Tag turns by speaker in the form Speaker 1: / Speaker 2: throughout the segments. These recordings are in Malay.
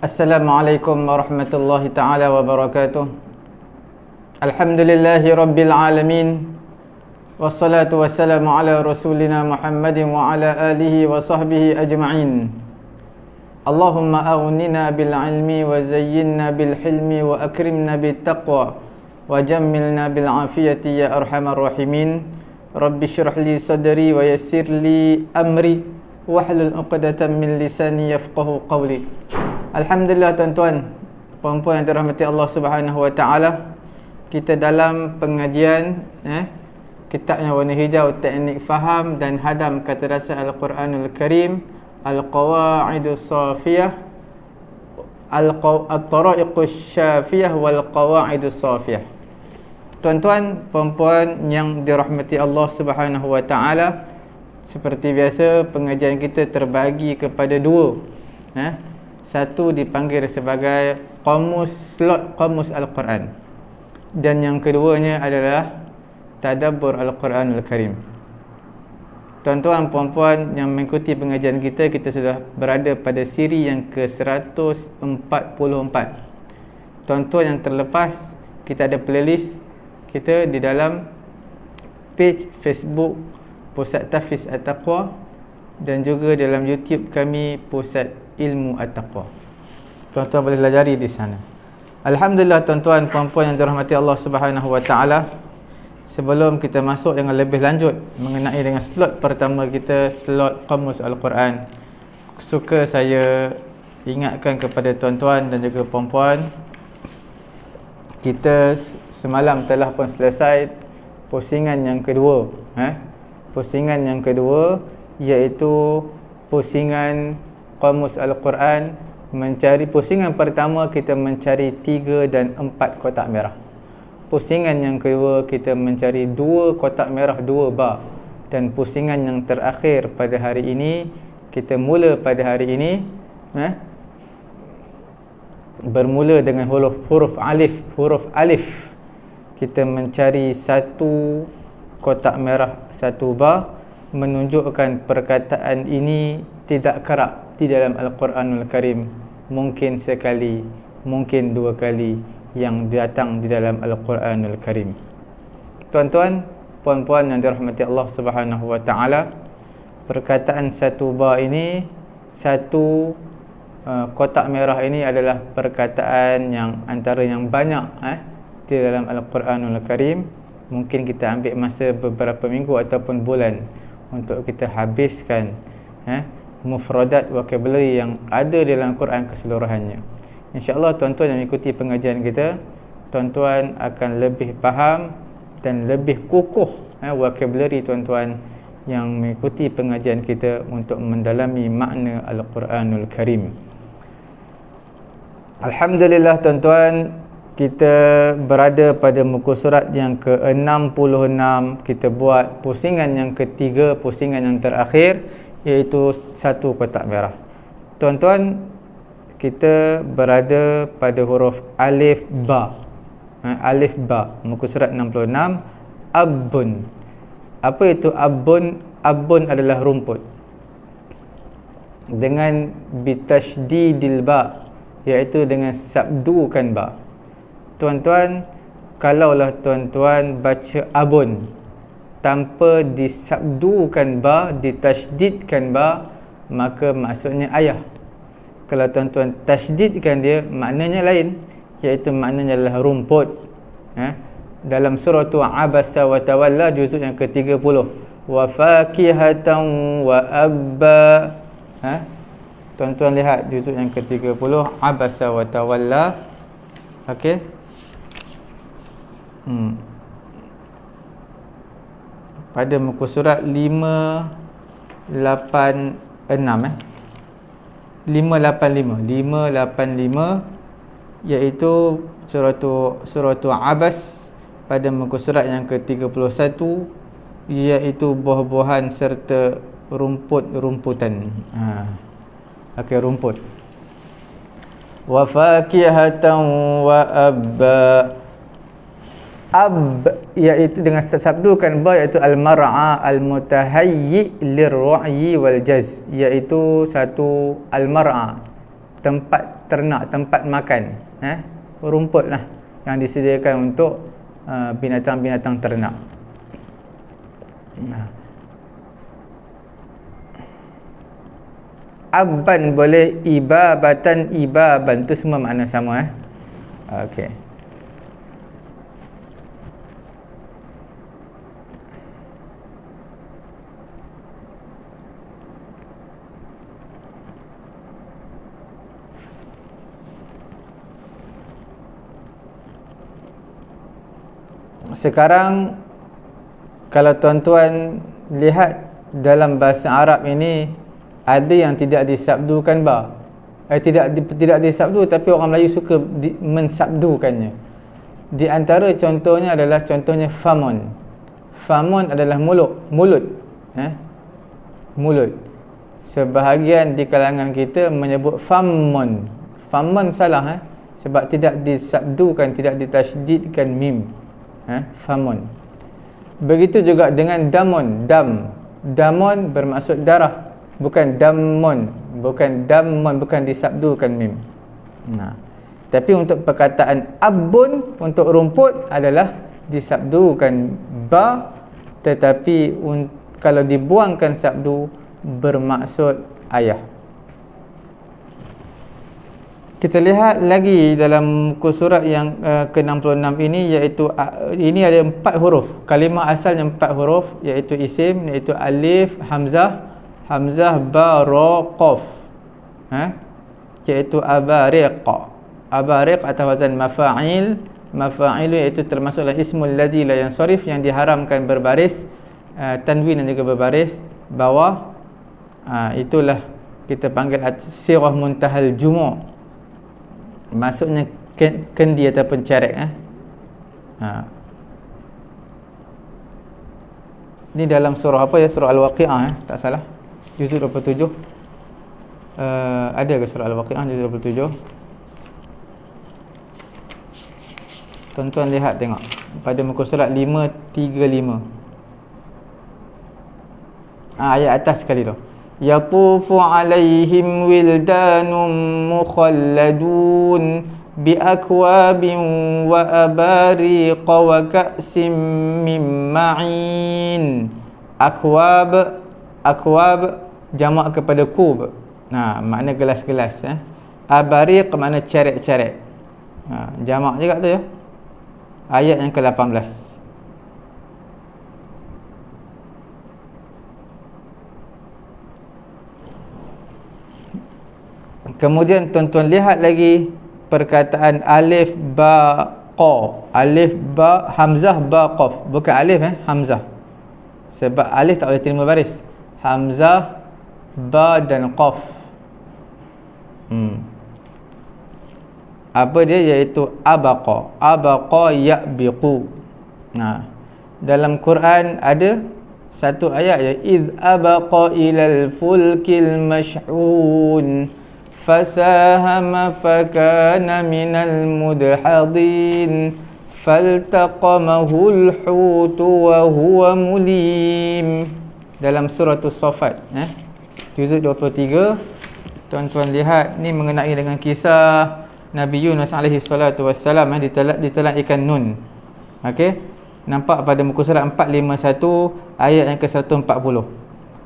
Speaker 1: Assalamualaikum warahmatullahi ta'ala wabarakatuh. Alhamdulillahi rabbil alamin. Wassalatu wassalamu ala rasulina Muhammadin wa ala alihi wa sahbihi ajma'in. Allahumma aghnina bil ilmi wa zayyinna bil hilmi wa akrimna bit taqwa wa jammilna bil afiyati ya arhamar rahimin. Rabbi syrah li sadri wa yassir li amri wahlul 'uqdatam min lisani yafqahu qawli. Alhamdulillah tuan-tuan, puan-puan yang dirahmati Allah Subhanahu wa taala, kita dalam pengajian kitabnya warna hijau, teknik faham dan hadam kata dasar Al-Quranul Karim, Al-Qawaidus Safiyah, At-Tara'iqus Syafiyah wal Qawaidus Safiyah. Tuan-tuan, puan-puan yang dirahmati Allah Subhanahu wa taala, seperti biasa pengajian kita terbagi kepada dua. Satu dipanggil sebagai slot Qamus Al-Quran, dan yang keduanya adalah Tadabbur Al-Quranul Karim. Tuan-tuan, puan-puan yang mengikuti pengajian kita, kita sudah berada pada siri yang ke-144. Tuan-tuan yang terlepas, kita ada playlist kita di dalam page Facebook Pusat Tahfiz At-Taqwa, dan juga dalam YouTube kami Pusat Ilmu At-Taqwa. Tuan-tuan boleh pelajari di sana. Alhamdulillah tuan-tuan, puan-puan yang dirahmati Allah Subhanahu wa taala, sebelum kita masuk dengan lebih lanjut mengenai dengan slot pertama kita, slot Qamus Al-Quran, suka saya ingatkan kepada tuan-tuan dan juga puan-puan, kita semalam telah pun selesai pusingan yang kedua. Pusingan yang kedua iaitu pusingan Qamus Al-Quran. Mencari pusingan pertama, kita mencari 3 dan 4 kotak merah. Pusingan yang kedua, kita mencari 2 kotak merah, 2 bar. Dan pusingan yang terakhir pada hari ini, kita mula pada hari ini bermula dengan huruf alif. Kita mencari 1 kotak merah, 1 bar, menunjukkan perkataan ini tidak kerap di dalam Al-Quranul Karim. Mungkin sekali, mungkin 2 kali yang datang di dalam Al-Quranul Karim. Tuan-tuan, puan-puan yang dirahmati Allah Subhanahu wa taala, perkataan 1 bar ini, 1 kotak merah ini adalah perkataan yang antara yang banyak di dalam Al-Quranul Karim. Mungkin kita ambil masa beberapa minggu ataupun bulan untuk kita habiskan mufradat vocabulary yang ada dalam Quran keseluruhannya. InsyaAllah tuan-tuan yang mengikuti pengajian kita, tuan-tuan akan lebih faham dan lebih kukuh vocabulary tuan-tuan yang mengikuti pengajian kita untuk mendalami makna Al-Quranul Karim. Alhamdulillah tuan-tuan, kita berada pada muka surat yang ke-66. Kita buat pusingan yang ketiga, pusingan yang terakhir, iaitu 1 kotak merah. Tuan-tuan, kita berada pada huruf alif ba. Alif ba, muka surat 66. Abun. Apa itu abun? Abun adalah rumput. Dengan bitasydidil ba, iaitu dengan sabdukan ba. Tuan-tuan, kalaulah tuan-tuan baca abun tanpa disabdukan ba, ditasydidkan ba, maka maksudnya ayah. Kalau tuan-tuan tasydidkan dia, maknanya lain, iaitu maknanya adalah rumput. Dalam surah Abasa wa Tawalla, juzuk yang ke-30, wa fakihatan wa abba. Tuan-tuan lihat juzuk yang ke-30, Abasa wa Tawalla. Okey. Pada muka surat 585 iaitu surah Abas, pada muka surat yang ke-31, iaitu buah-buahan serta rumput-rumputan. Okey, rumput. Wa fakihatan wa abba. Ab iaitu dengan sabdukan ba, iaitu al-mar'a al-mutahayyi lir-ra'yi wal jaz, iaitu satu al-mar'a, tempat ternak, tempat makan, rumput lah yang disediakan untuk binatang-binatang ternak. Abban boleh, ibabatan, ibaban, tu semua makna sama. Okey. Sekarang kalau tuan-tuan lihat dalam bahasa Arab ini, ada yang tidak disabdukan ba. Tidak disabdu, tapi orang Melayu suka mensabdukannya. Di antara contohnya adalah contohnya famun. Famun adalah mulut. Mulut. Sebahagian di kalangan kita menyebut famun. Famun salah, sebab tidak disabdukan, tidak ditasydidkan mim. Famun. Begitu juga dengan damun. Damun bermaksud darah, bukan damun, bukan disabdukan mim. Tapi untuk perkataan abun untuk rumput adalah disabdukan ba, tetapi kalau dibuangkan sabdu bermaksud ayah. Kita lihat lagi dalam muka surat yang ke-66 ini, iaitu ini ada 4 huruf. Kalimah asalnya 4 huruf, iaitu isim, iaitu alif, hamzah, ba, ra, qaf. Iaitu abariq. Abariq atas wazan mafa'il. Mafa'ilu iaitu termasuklah ismul ladzi la yansarif, yang diharamkan berbaris, tanwin dan juga berbaris bawah. Itulah kita panggil sirah muntahal jumu'. Maksudnya kendi ataupun carek. Ni dalam surah apa ya? Surah Al-Waqi'ah, tak salah, juzuk 27. Ada ke surah Al-Waqi'ah juzuk 27? Tuan-tuan lihat, tengok pada muka surat 535. Ayat atas sekali tu. Yatufu alaihim wildanun mukhalladun biakwabin wa abariq wa ka'sim min ma'in. Akwab jamak kepada kub. Makna gelas-gelas. Abariq makna carek-carek. Jamak juga tu ya. Ayat yang ke-18. Kemudian tuan-tuan lihat lagi perkataan alif ba qa. Alif ba hamzah ba qaf. Bukan alif hamzah. Sebab alif tak boleh terima baris. Hamzah, ba dan qaf. Apa dia? Iaitu abaqa. Abaqa ya'biqu. Dalam Quran ada satu ayat ya, id abaqa ilal fulkil mash'un fasahama fakana minal mudhadin faltaqamahul hutu wa huwa mulim. Dalam surah As-Saffat juzuk 23. Tuan-tuan lihat, ni mengenai dengan kisah Nabi Yunus alaihi salatu wassalam ditelan ikan nun. Okey, nampak pada muka surat 451 ayat yang ke-140.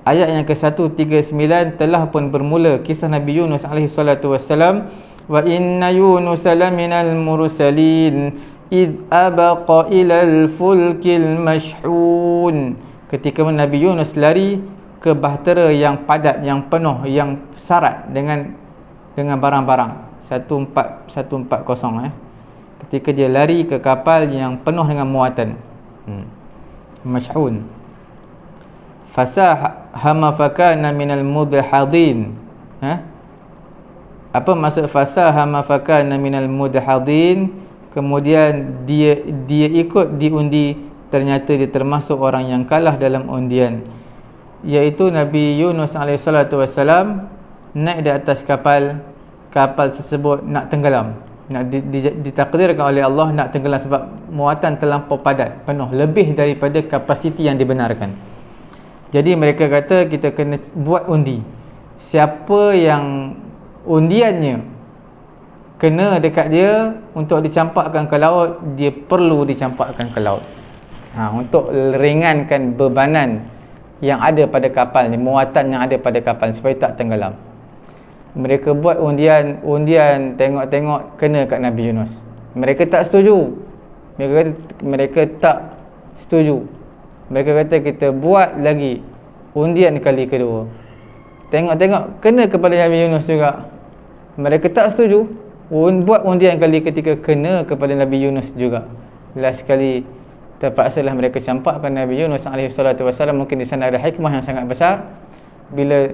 Speaker 1: Ayat yang ke-139 telah pun bermula kisah Nabi Yunus alaihi salatu wassalam. Wa inna Yunus laminal mursalin id abaqa ilal fulkil mash'un. Ketika Nabi Yunus lari ke bahtera yang padat, yang penuh, yang syarat dengan barang-barang. 1440 ketika dia lari ke kapal yang penuh dengan muatan. Mash'un. Fasahama fakana minal mudhadin. Apa maksud fasahama fakana minal mudhadin? Kemudian dia ikut diundi, ternyata dia termasuk orang yang kalah dalam undian. Iaitu Nabi Yunus AS naik di atas kapal tersebut nak tenggelam, nak ditakdirkan oleh Allah nak tenggelam sebab muatan terlampau padat, penuh, lebih daripada kapasiti yang dibenarkan. Jadi mereka kata kita kena buat undi. Siapa yang undiannya kena dekat dia untuk dicampakkan ke laut, dia perlu dicampakkan ke laut. Untuk ringankan bebanan yang ada pada kapal ni, muatan yang ada pada kapal supaya tak tenggelam. Mereka buat undian, tengok-tengok kena kat Nabi Yunus. Mereka tak setuju. Mereka tak setuju. Mereka kata kita buat lagi undian kali kedua. Tengok-tengok kena kepada Nabi Yunus juga. Mereka tak setuju. Buat undian kali ketiga, kena kepada Nabi Yunus juga. Last sekali terpaksalah mereka campakkan Nabi Yunus AS. Mungkin di sana ada hikmah yang sangat besar. Bila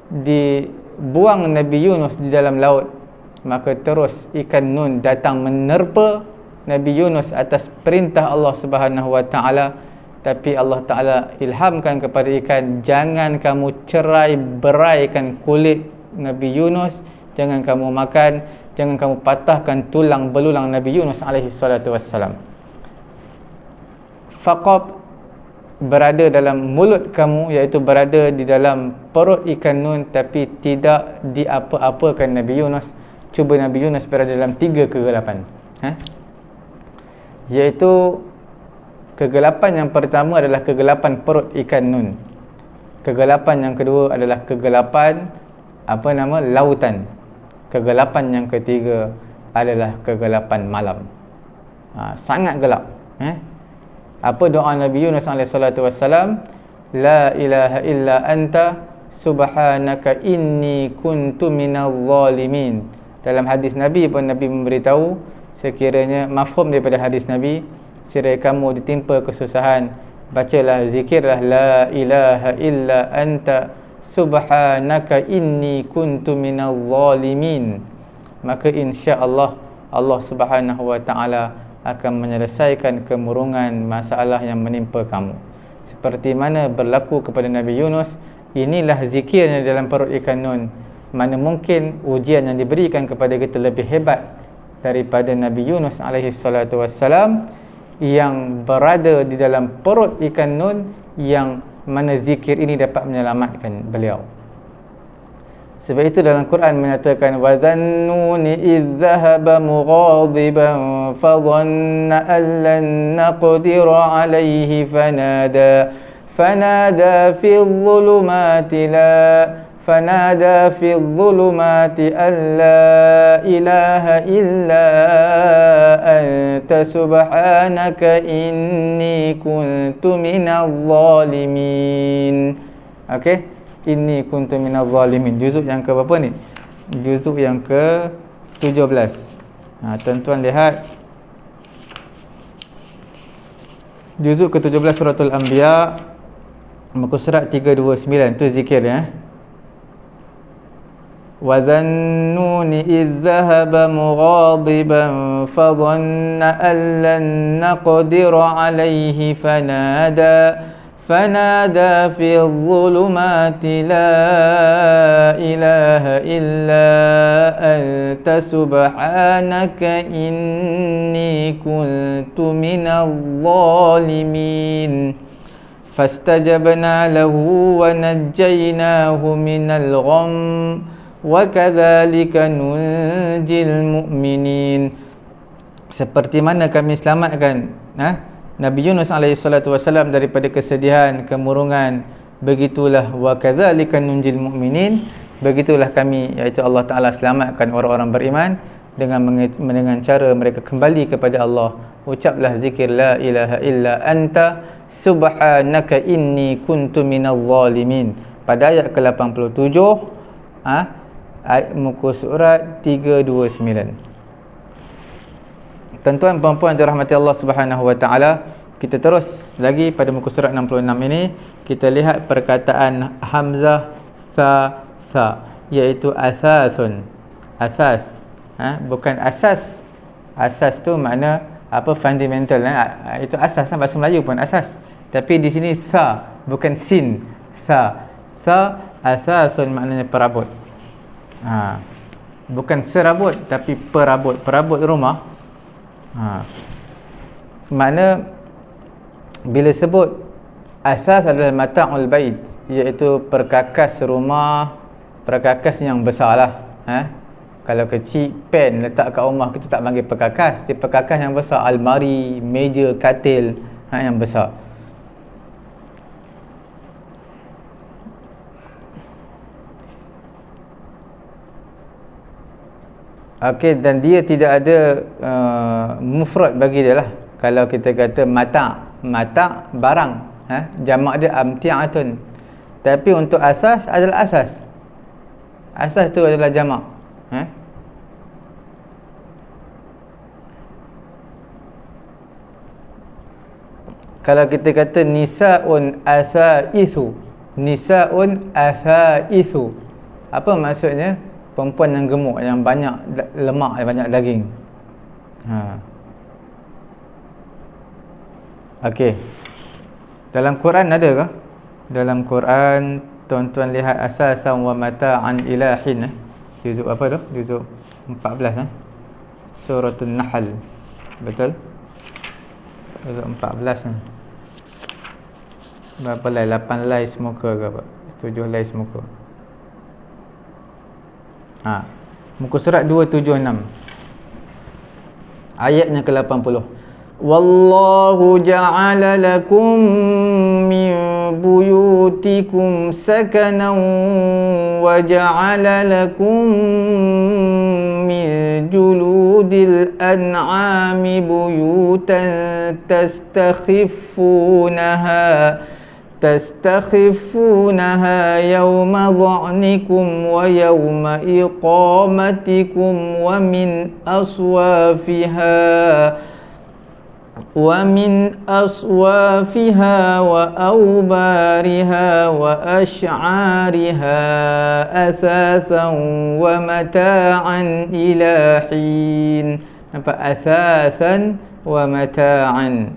Speaker 1: dibuang Nabi Yunus di dalam laut, maka terus ikan Nun datang menerpa Nabi Yunus atas perintah Allah Subhanahu Wa Taala. Tapi Allah Ta'ala ilhamkan kepada ikan, jangan kamu cerai beraikan kulit Nabi Yunus, jangan kamu makan, jangan kamu patahkan tulang belulang Nabi Yunus AS. Faqat berada dalam mulut kamu, iaitu berada di dalam perut ikan Nun, tapi tidak diapa-apakan Nabi Yunus. Cuba Nabi Yunus berada dalam 3 kegelapan, iaitu kegelapan yang pertama adalah kegelapan perut ikan Nun. Kegelapan yang kedua adalah kegelapan lautan. Kegelapan yang ketiga adalah kegelapan malam. Sangat gelap. Apa doa Nabi Yunus AS? La ilaha illa anta subhanaka inni kuntu minal zalimin. Dalam hadis Nabi pun Nabi memberitahu, sekiranya mafhum daripada hadis Nabi, sekiranya kamu ditimpa kesusahan, bacalah zikirlah la ilaha illa anta subhanaka inni kuntu minal zalimin. Maka insya-Allah Allah Subhanahu Wa Taala akan menyelesaikan kemurungan masalah yang menimpa kamu. Seperti mana berlaku kepada Nabi Yunus, inilah zikirnya dalam perut ikan Nun. Mana mungkin ujian yang diberikan kepada kita lebih hebat daripada Nabi Yunus AS yang berada di dalam perut ikan Nun, yang mana zikir ini dapat menyelamatkan beliau. Sebab itu dalam Quran menyatakan wa dhannuni idh dhahaba mughadiban fa dhanna an lan naqdir alayhi fanada fi dhulumati an la ilaha illa anta subhanaka inni kuntu minadh zalimin. Okey, inni kuntu minadh zalimin. Juzuk yang ke berapa ni? Juzuk yang ke 17. Tuan-tuan lihat juzuk ke 17 suratul Anbiya, muka surat 329. Tu zikir ya. Wa dhannuni idh dhahaba mughadiban fa dhanna an lan naqdir alayhi fanada fi dhulumati la ilaha illa anta subhanaka inni kuntu minadh zalimin. Fastajabna lahu wa najjaynahu minal gham wa kadzalika nunjil mu'minin. Seperti mana kami selamatkan Nabi Yunus AS daripada kesedihan, kemurungan, begitulah wa kadzalika nunjil mu'minin, begitulah kami, iaitu Allah Ta'ala selamatkan orang-orang beriman dengan cara mereka kembali kepada Allah. Ucaplah zikir la ilaha illa anta subhanaka inni kuntu minadh zalimin pada ayat ke-87 muka surat 329. Tuan-tuan puan-puan dirahmati Allah Subhanahu Wa Taala, kita terus lagi pada muka surat 66 ini. Kita lihat perkataan hamzah tha, iaitu asasun. Asas, bukan asas. Asas tu makna fundamental, itu asas bahasa Melayu pun asas. Tapi di sini tha, bukan sin. Tha asasun maknanya perabot. Bukan serabot tapi perabot rumah. Makna bila sebut asas adalah mata'ul bait, iaitu perkakas rumah, perkakas yang besarlah. Kalau kecil, pen letak kat rumah kita tak panggil perkakas. Dia perkakas yang besar, almari, meja, katil, yang besar. Okey, dan dia tidak ada mufrad bagi dia lah. Kalau kita kata mata barang, jamak dia amti'atun. Tapi untuk asas adalah asas. Asas tu adalah jamak. Kalau kita kata nisaun atha'ithu, nisaun atha'ithu, apa maksudnya? Perempuan yang gemuk, yang banyak lemak, banyak daging. Okey. Dalam Quran ada ke? Dalam Quran, tuan-tuan lihat asasan wa mata'an ilahin, juzuk apa tu? Juzuk 14, Suratul Nahl. Betul? Juzuk 14 ni. Berapa lai? 8 lai semuka ke apa? 7 lai semuka. Muka surat 276, ayatnya ke-80. Wallahu ja'ala lakum min buyutikum sakanan wa ja'ala lakum min juludil an'ami buyutan تستخفونها يوم ظعنكم ويوم إقامتكم ومن أصوافها وأوبارها وأشعارها أثاثا ومتاعا إلى حين. Nampak? Athathan wa mata'an.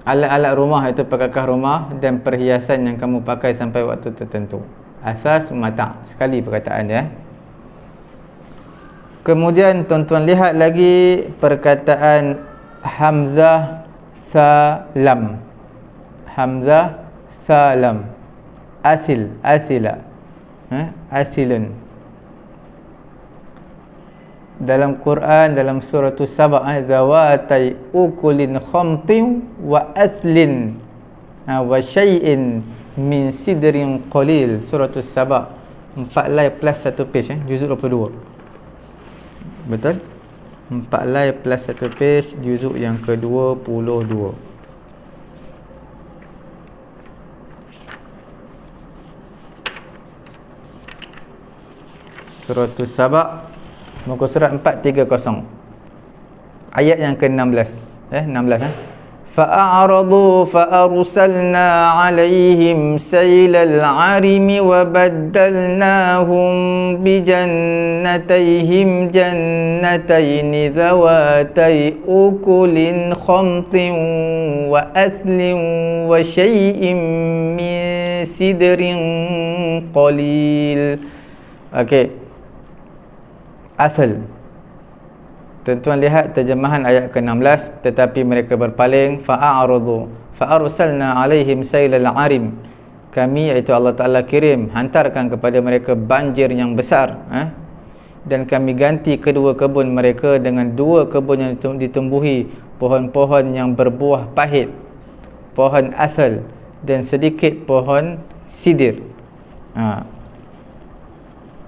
Speaker 1: Alat-alat rumah itu perkakas rumah dan perhiasan yang kamu pakai sampai waktu tertentu. Asas mata', sekali perkataan dia. Kemudian tuan-tuan lihat lagi perkataan hamzah salam. Hamzah salam. Asila. Asilun. Dalam Quran, dalam surah Saba, zawatai ukulin khamtin wa athlin wa syai'in min sidrin qalil. Surah Saba 4 lai plus 1 page, juzuk 22. Betul? 4 lai plus 1 page, juzuk yang ke-22. Surah Saba, muka surat 430, ayat yang ke-16. 16. فأعرضوا فأرسلنا عليهم سيل العرم وبدلناهم بجنتيهم جنتين ذواتي أكل خمط وأثل وشيء من سدر قليل. Okey. Asal. Tuan-tuan lihat terjemahan ayat ke-16, tetapi mereka berpaling. Fa'aradu fa'arsalna alaihim sailal arim. Kami, iaitu Allah Ta'ala, hantarkan kepada mereka banjir yang besar, dan kami ganti kedua kebun mereka dengan dua kebun yang ditumbuhi pohon-pohon yang berbuah pahit, pohon asal, dan sedikit pohon sidir.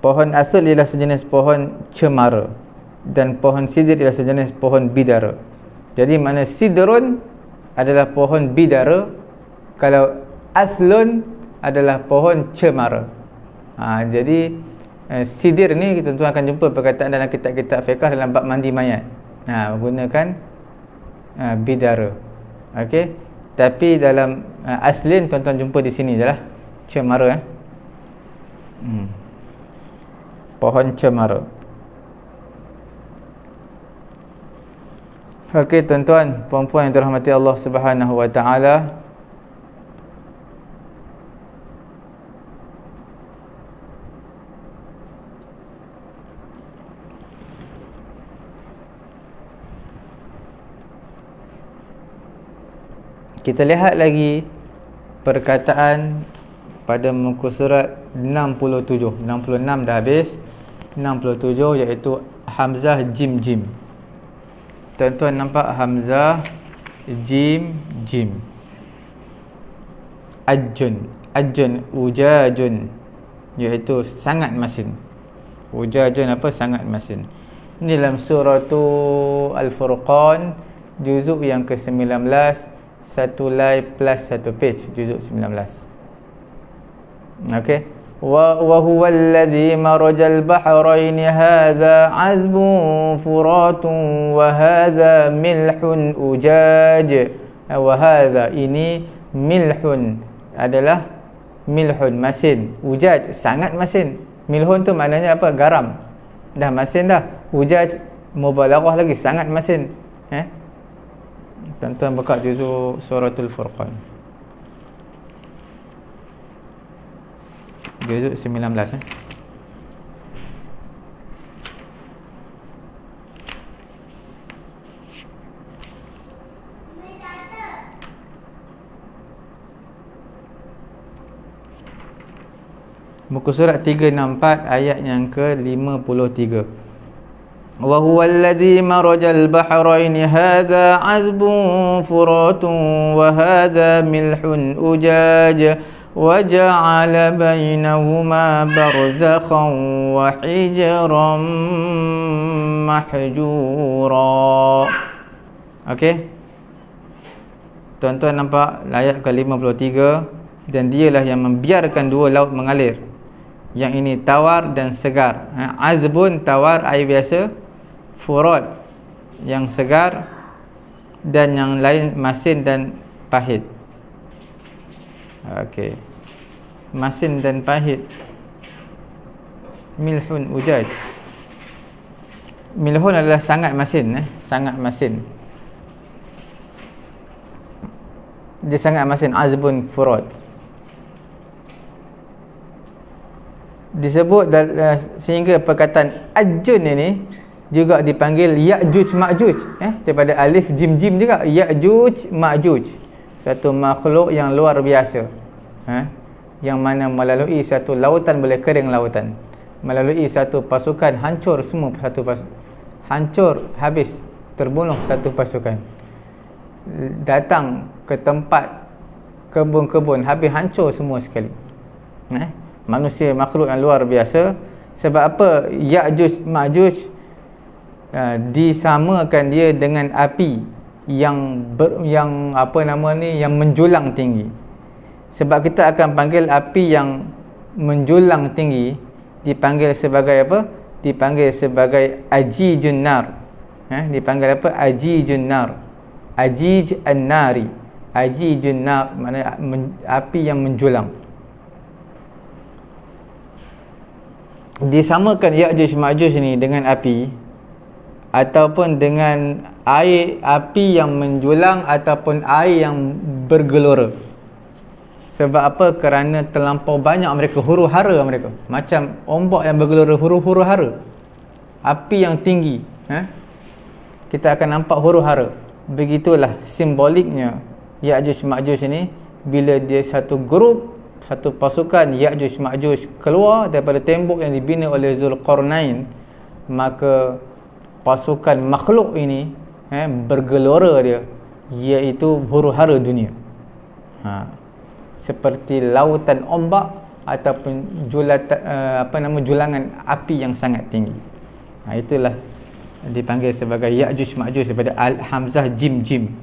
Speaker 1: Pohon asal ialah sejenis pohon cemara, dan pohon sidir ialah sejenis pohon bidara. Jadi mana sidrun adalah pohon bidara, kalau aslun adalah pohon cemara. Jadi sidir ni tuan-tuan akan jumpa perkataan dalam kitab-kitab fiqh dalam bab mandi mayat. Menggunakan bidara. Okey. Tapi dalam aslin tuan-tuan jumpa di sini jelah cemara. Pohon cemara. Okey tuan-tuan, puan-puan yang dirahmati Allah Subhanahu wa taala, kita lihat lagi perkataan pada muka surat 67. 66 dah habis, 67 iaitu hamzah jim jim. Tuan-tuan nampak hamzah jim jim. Ajun, ajun, ujajun, iaitu sangat masin. Ujajun apa? Sangat masin. Ini dalam surah Al-Furqan, juzuk yang ke-19, satu line plus satu page, juzuk 19. Okey. Wa huwa alladhi marajal bahrain hadha azbun furatun wa hadha milhun ujaj. Wa hadha, ini milhun adalah milhun masin, ujaj sangat masin. Milhun tu maknanya apa? Garam. Dah masin dah. Ujaj mubalaghah lagi, sangat masin. Tuan-tuan buka juzuk suratul Furqan, juzuk 19. Muka surat 364 ayat yang ke-53. Wa huwa alladhi marajal bahrain hadha azbun furatun wa hadha milhun ujaj wa ja'ala bainahuma barzakhan wa hijran mahjura. Okey. Tuan-tuan nampak ayat ke-53, dan dialah yang membiarkan dua laut mengalir. Yang ini tawar dan segar. Azbun tawar, air biasa. Furat yang segar, dan yang lain masin dan pahit. Okey. Masin dan pahit. Milhun ujaj. Milhun adalah sangat masin, sangat masin. Dia sangat masin. Azbun furat. Disebut sehingga perkataan ajun ini juga dipanggil Ya'juj Ma'juj, daripada alif jim jim juga. Ya'juj Ma'juj, satu makhluk yang luar biasa, yang mana melalui satu lautan boleh kering lautan, melalui satu pasukan hancur semua satu hancur habis, terbunuh satu pasukan, datang ke tempat kebun-kebun habis hancur semua sekali. Manusia makhluk yang luar biasa. Sebab apa? Ya'juj Ma'juj disamakan dia dengan api yang yang menjulang tinggi. Sebab kita akan panggil api yang menjulang tinggi dipanggil sebagai apa? Dipanggil sebagai ajijun nar. Dipanggil apa? Ajijun nar. Ajij an-nari. Ajijun nar maknanya api yang menjulang. Disamakan Ya'juj Ma'juj ni dengan api, ataupun dengan air, api yang menjulang, ataupun air yang bergelora. Sebab apa? Kerana terlampau banyak mereka, huru-hara mereka, macam ombak yang bergelora, huru hara, api yang tinggi. Kita akan nampak huru-hara. Begitulah simboliknya Ya'juj Ma'juj ni. Bila dia satu grup, satu pasukan Ya'juj Ma'juj keluar daripada tembok yang dibina oleh Zulqarnain, maka pasukan makhluk ini bergelora dia, iaitu huru-hara dunia, seperti lautan ombak ataupun julangan api yang sangat tinggi. Itulah dipanggil sebagai Ya'juj Ma'juj daripada hamzah jim jim.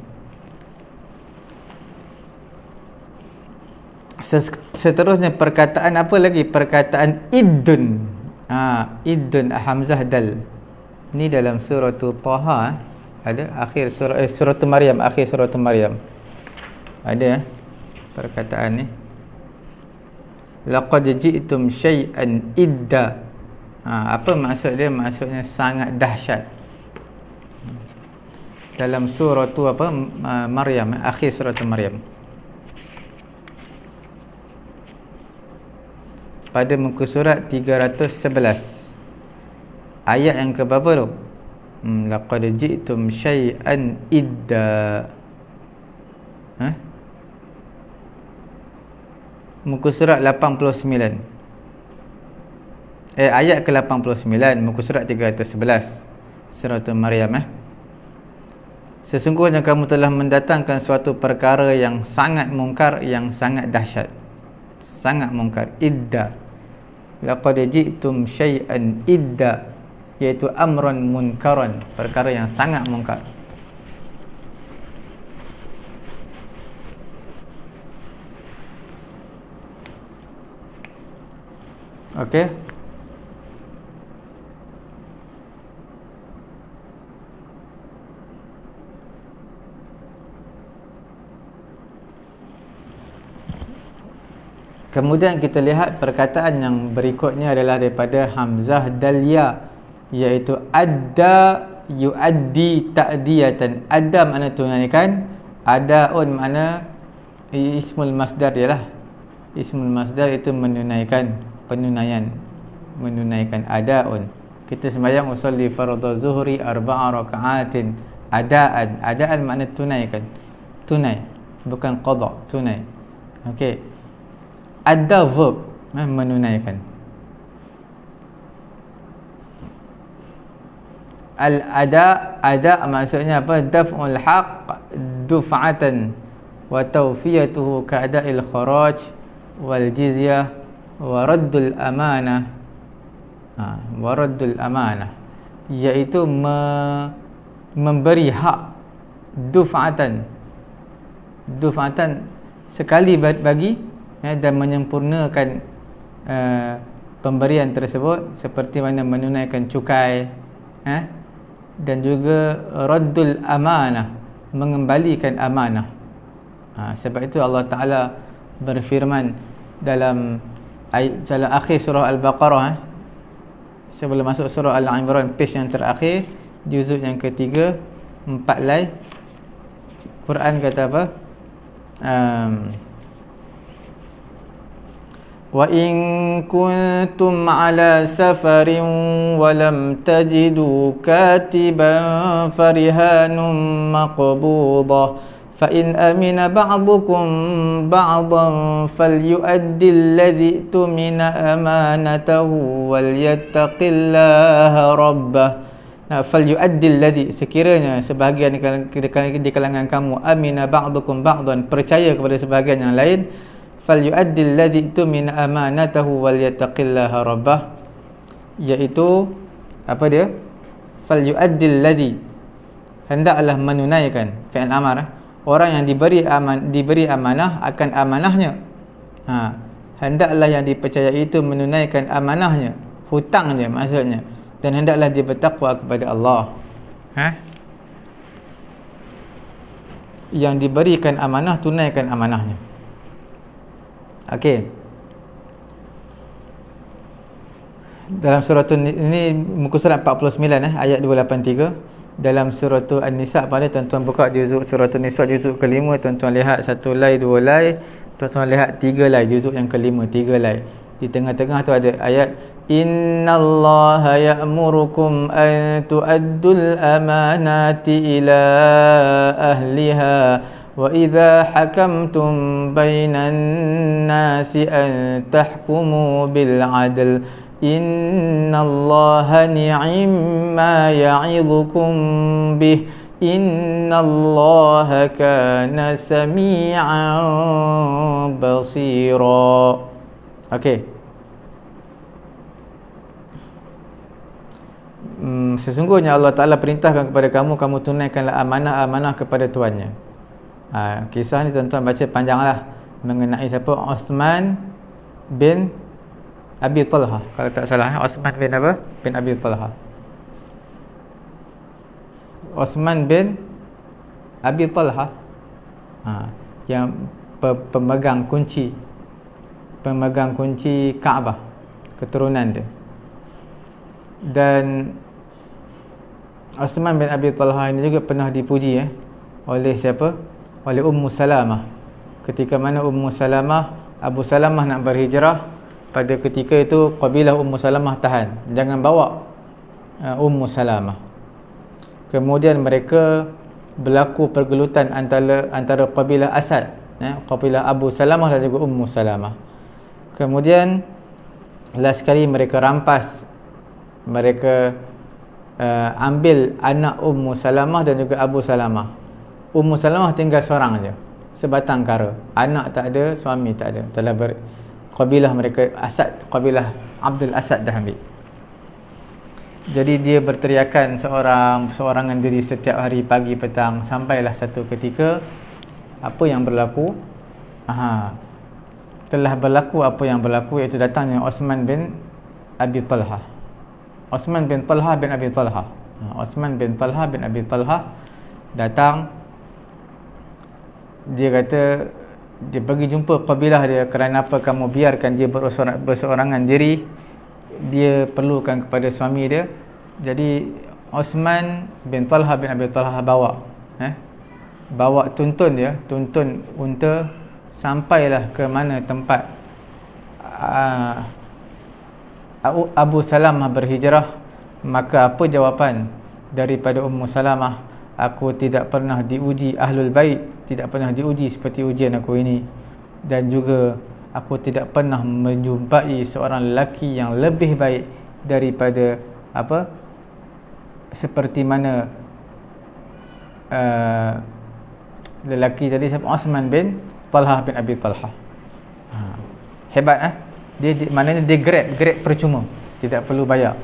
Speaker 1: Seterusnya perkataan apa lagi? Perkataan iddun. Iddun hamzah dal. Ni dalam surah Taha ada, akhir surah Maryam, akhir surah Maryam ada perkataan ni. Laqad ji'tum syai'an idda. Apa maksud dia? Maksudnya sangat dahsyat. Dalam surah tu apa? Maryam, akhir surah Maryam. Pada muka surat 311 ayat yang ke berapa tu? Laqad ji'tum syai'an idda. muka surat 89. Ayat ke-89 muka surat 311 surah Maryam. Sesungguhnya kamu telah mendatangkan suatu perkara yang sangat mungkar, yang sangat dahsyat. Sangat mungkar. Idda. Laqad ji'tum syai'an idda, iaitu amran munkaran, perkara yang sangat mungkar. Okey. Kemudian kita lihat perkataan yang berikutnya adalah daripada Hamzah Dalia, iaitu adda yuaddi ta'diyatan. Adda makna tunaikan, adaun makna ismul masdar dia lah. Ismul masdar itu menunaikan, penunaian, menunaikan. Adaun, kita sembahyang usolli fardhu zuhri 4 rakaatin. Adaan, adaan makna tunaikan, tunai, bukan qada, tunai. Okey. Ada verb menunaikan. Al-ada, ada maksudnya apa? Daf'ul haqq duf'atan wa tawfiyatuhu ka'ada'il kharaj wal jizyah wa raddul amanah. Wa raddul amanah, iaitu memberi hak. Duf'atan, duf'atan sekali bagi, dan menyempurnakan pemberian tersebut, seperti mana menunaikan cukai, dan juga raddul amanah, mengembalikan amanah. Sebab itu Allah Ta'ala berfirman dalam akhir surah Al-Baqarah, sebelum masuk surah Al-Imran, page yang terakhir, juzuk yang ketiga, 4 lai, Quran kata apa? وَإِن كُنتُمْ عَلَى سَفَرٍ وَلَمْ تَجِدُوا كَاتِبًا فَرِهَانٌ مَقْبُوضَةٌ فَإِنْ أَمِنَ بَعْضُكُمْ بَعْضًا فَلْيُؤَدِّ الَّذِي اؤْتُمِنَ أَمَانَتَهُ وَلْيَتَّقِ اللَّهَ رَبَّهُ. فَلْيُؤَدِّ الَّذِي, sekiranya sebahagian di kalangan kamu, amina ba'dukum ba'dan, percaya kepada sebahagian yang lain, falyu'addil ladzi tumina amanatahu walyattaqillaha rabbah, iaitu apa dia? Falyu'addil ladzi, hendaklah menunaikan, fi'il amar, orang yang diberi amanah akan amanahnya. Hendaklah yang dipercayai itu menunaikan amanahnya, hutangnya maksudnya, dan hendaklah dia bertakwa kepada Allah. Yang diberikan amanah, tunaikan amanahnya. Okey. Dalam surah ini muka surat 49 ayat 283. Dalam surah An-Nisa, pada tuan-tuan buka juzuk surah An-Nisa juzuk ke-5, tuan-tuan lihat 1 lai 2 lai, tuan-tuan lihat 3 lai, juzuk yang ke-5 3 lai. Di tengah-tengah tu ada ayat innallaha ya'murukum an tu'addul amanati ila ahliha wa idza hakamtum bainan nasi an tahkumu bil 'adl innallaha ni'ma ya'idhukum bih innallaha kana sami'an basira. Okey. Sesungguhnya Allah Ta'ala perintahkan kepada kamu, kamu tunaikanlah amanah-amanah kepada tuannya. Kisah ni tuan-tuan baca panjanglah, mengenai siapa? Osman bin Abi Talha, kalau tak salah. Osman bin apa? Bin Abi Talha. Osman bin Abi Talha, yang pemegang kunci Kaabah, keturunan dia. Dan Osman bin Abi Talha ini juga pernah dipuji oleh siapa? Oleh Ummu Salamah. Ketika mana Ummu Salamah, Abu Salamah nak berhijrah, pada ketika itu kabilah Ummu Salamah tahan, jangan bawa Ummu Salamah. Kemudian mereka berlaku pergelutan antara kabilah Asad, kabilah Abu Salamah dan juga Ummu Salamah. Kemudian last sekali mereka rampas, mereka ambil anak Ummu Salamah dan juga Abu Salamah. Ummu Salamah tinggal seorang je, sebatang kara, anak tak ada, suami tak ada. Telah kabilah mereka Asad, kabilah Abdul Asad dah ambil. Jadi dia berteriakan seorangan diri setiap hari pagi petang, sampailah satu ketika apa yang berlaku? Telah berlaku apa yang berlaku, iaitu datangnya Osman bin Abi Talha. Osman bin Talha bin Abi Talha. Osman bin Talha bin Abi Talha datang. Dia kata, dia pergi jumpa kabilah dia, kerana apa kamu biarkan dia berseorangan diri, dia perlukan kepada suami dia. Jadi Osman bin Talha bin Abi Talha bawa tuntun dia, tuntun unta, sampailah ke mana tempat Abu Salamah berhijrah. Maka apa jawapan daripada Ummu Salamah? Aku tidak pernah diuji Ahlul Bait, tidak pernah diuji seperti ujian aku ini, dan juga aku tidak pernah menjumpai seorang lelaki yang lebih baik daripada seperti mana lelaki tadi, siapa? Osman bin Talha bin Abi Talha. Hebat dia maknanya dia grab percuma, tidak perlu bayar.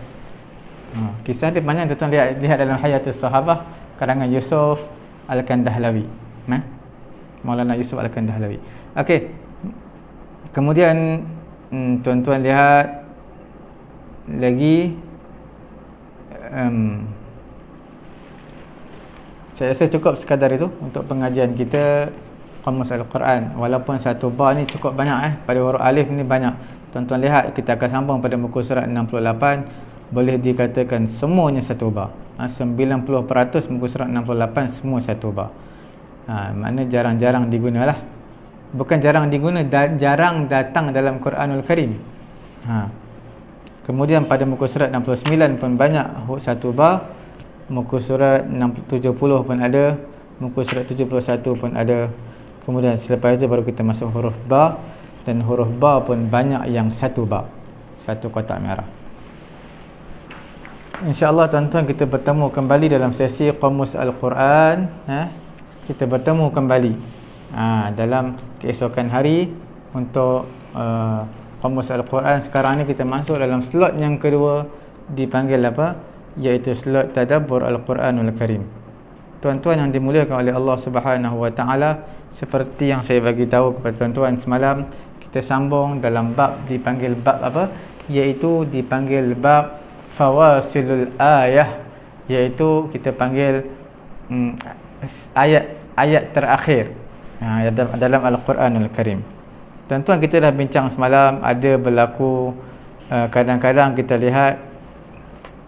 Speaker 1: Kisah dia banyak, tuan lihat dalam Hayatus Sahabah karangan Yusuf Al-Kandahlawi, Maulana Yusuf Al-Kandahlawi. Okey. Kemudian tuan-tuan lihat lagi, saya rasa cukup sekadar itu untuk pengajian kita Qamus Al-Quran. Walaupun satu ba ni cukup banyak pada huruf alif ni banyak. Tuan-tuan lihat, kita akan sambung pada muka surat 68. Boleh dikatakan semuanya satu ba. 90% muka surat 68 semua satu ba. Maknanya jarang-jarang digunalah. Bukan jarang diguna, jarang datang dalam Quranul Karim. Kemudian pada muka surat 69 pun banyak huruf satu ba. Muka surat 70 pun ada, muka surat 71 pun ada. Kemudian selepas itu baru kita masuk huruf ba, dan huruf ba pun banyak yang satu ba, satu kotak merah. InsyaAllah tuan-tuan, kita bertemu kembali dalam sesi Qamus Al-Quran. Kita bertemu kembali dalam keesokan hari untuk Qamus Al-Quran. Sekarang ni kita masuk dalam slot yang kedua, dipanggil apa? Iaitu slot Tadabbur Al-Quranul Karim. Tuan-tuan yang dimuliakan oleh Allah Subhanahu Wa Taala, seperti yang saya bagi tahu kepada tuan-tuan semalam, kita sambung dalam bab dipanggil bab apa? Iaitu dipanggil bab Fawasilul Ayah, iaitu kita panggil ayat terakhir dalam Al-Quranul Karim. Tuan-tuan, kita dah bincang semalam, ada berlaku kadang-kadang kita lihat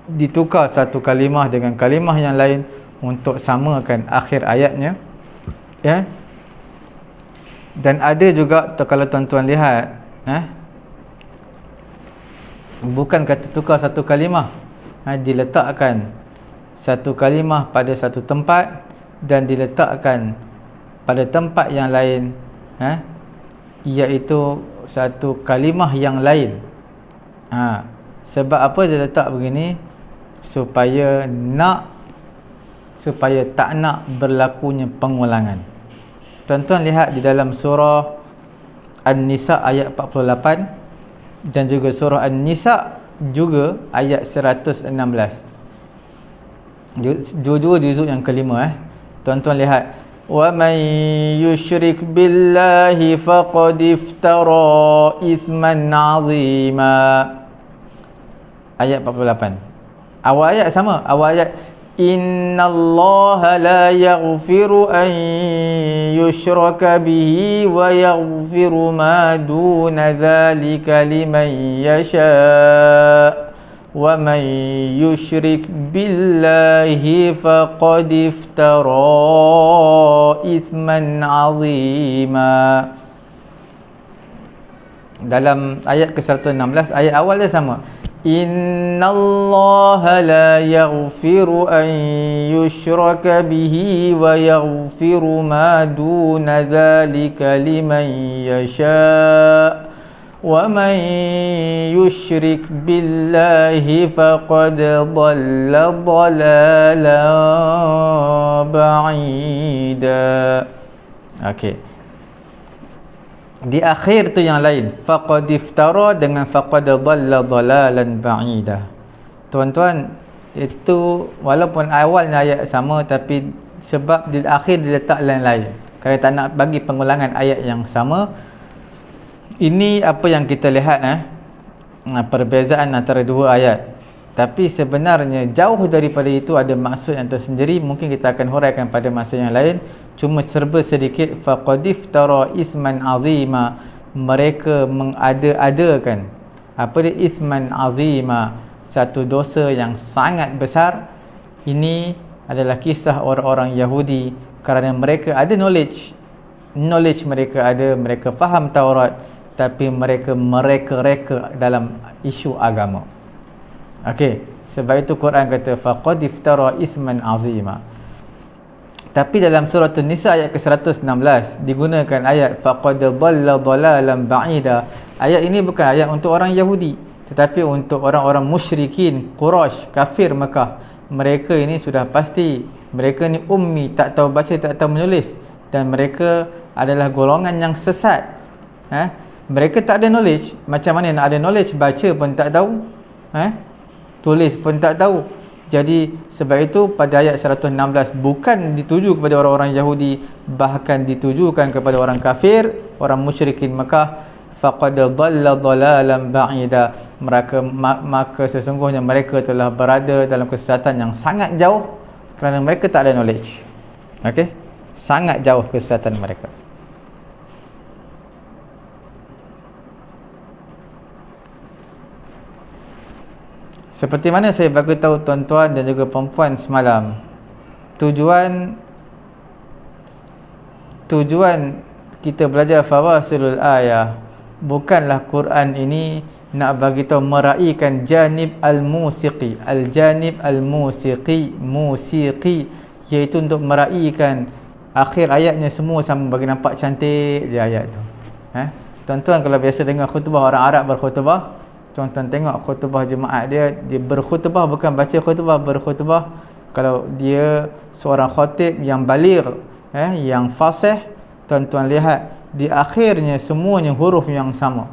Speaker 1: ditukar satu kalimah dengan kalimah yang lain untuk samakan akhir ayatnya, dan ada juga kalau tuan-tuan lihat, bukan kata tukar satu kalimah, diletakkan satu kalimah pada satu tempat dan diletakkan pada tempat yang lain, iaitu satu kalimah yang lain. Sebab apa dia letak begini? Supaya tak nak berlakunya pengulangan. Tuan-tuan lihat di dalam surah An-Nisa ayat 48 dan juga surah An-Nisa juga ayat 116. Dua-dua juzuk yang kelima. Tuan-tuan lihat, wa man yusyrik billahi faqad iftara ithman 'azima. Ayat 48. Awal ayat sama, awal ayat innallaha la yaghfiru an yushraka bihi wa yaghfiru ma duna dhalika liman yasha wa man yushrik billahi faqad iftara ithman 'azima. Dalam ayat ke-116, ayat awal dia sama. Innallaha la yaghfiru an yushraka bihi wa yaghfiru ma duna dhalika liman yasha ومن يشرك بالله فقد ضل ضلالا بعيدا. Okey. Di akhir tu yang lain, faqad iftara dengan faqad dhalla dhalalan ba'ida. Tuan-tuan, itu walaupun awalnya ayat sama, tapi sebab di akhir dia letak lain-lain, kerana tak nak bagi pengulangan ayat yang sama. Ini apa yang kita lihat, perbezaan antara dua ayat. Tapi sebenarnya jauh daripada itu ada maksud yang tersendiri. Mungkin kita akan huraikan pada masa yang lain. Cuma serba sedikit, faqad iftara isman azima, mereka mengada-adakan apa dia isman azima, satu dosa yang sangat besar. Ini adalah kisah orang-orang Yahudi, kerana mereka ada knowledge mereka ada, mereka faham Taurat, tapi mereka mereka dalam isu agama. Okey, sebab itu Quran kata faqad iftara isman azima. Tapi dalam surah An-Nisa ayat ke-116 digunakan ayat faqad dhalla dhalalan ba'ida. Ayat ini bukan ayat untuk orang Yahudi, tetapi untuk orang-orang musyrikin Quraisy, kafir Mekah. Mereka ini sudah pasti, mereka ni ummi, tak tahu baca, tak tahu menulis, dan mereka adalah golongan yang sesat. Mereka tak ada knowledge. Macam mana nak ada knowledge? Baca pun tak tahu, tulis pun tak tahu. Jadi sebab itu pada ayat 116 bukan dituju kepada orang-orang Yahudi, bahkan ditujukan kepada orang kafir, orang musyrikin Mekah. Faqad dhalla dhalalan ba'ida, maka sesungguhnya mereka telah berada dalam kesesatan yang sangat jauh, kerana mereka tak ada knowledge. Okey, sangat jauh kesesatan mereka. Seperti mana saya bagi tahu tuan-tuan dan juga perempuan semalam, tujuan kita belajar fawasilul ayah bukanlah Quran ini nak bagi tahu meraihkan janib al-musiqi, musiqi, iaitu untuk meraihkan akhir ayatnya semua sama bagi nampak cantik je ayat tu. Tuan-tuan kalau biasa dengar khutbah orang Arab berkhutbah, tuan-tuan tengok khutbah jemaat dia berkhutbah, bukan baca khutbah, berkhutbah. Kalau dia seorang khatib yang baligh, yang fasih, tuan-tuan lihat di akhirnya semuanya huruf yang sama,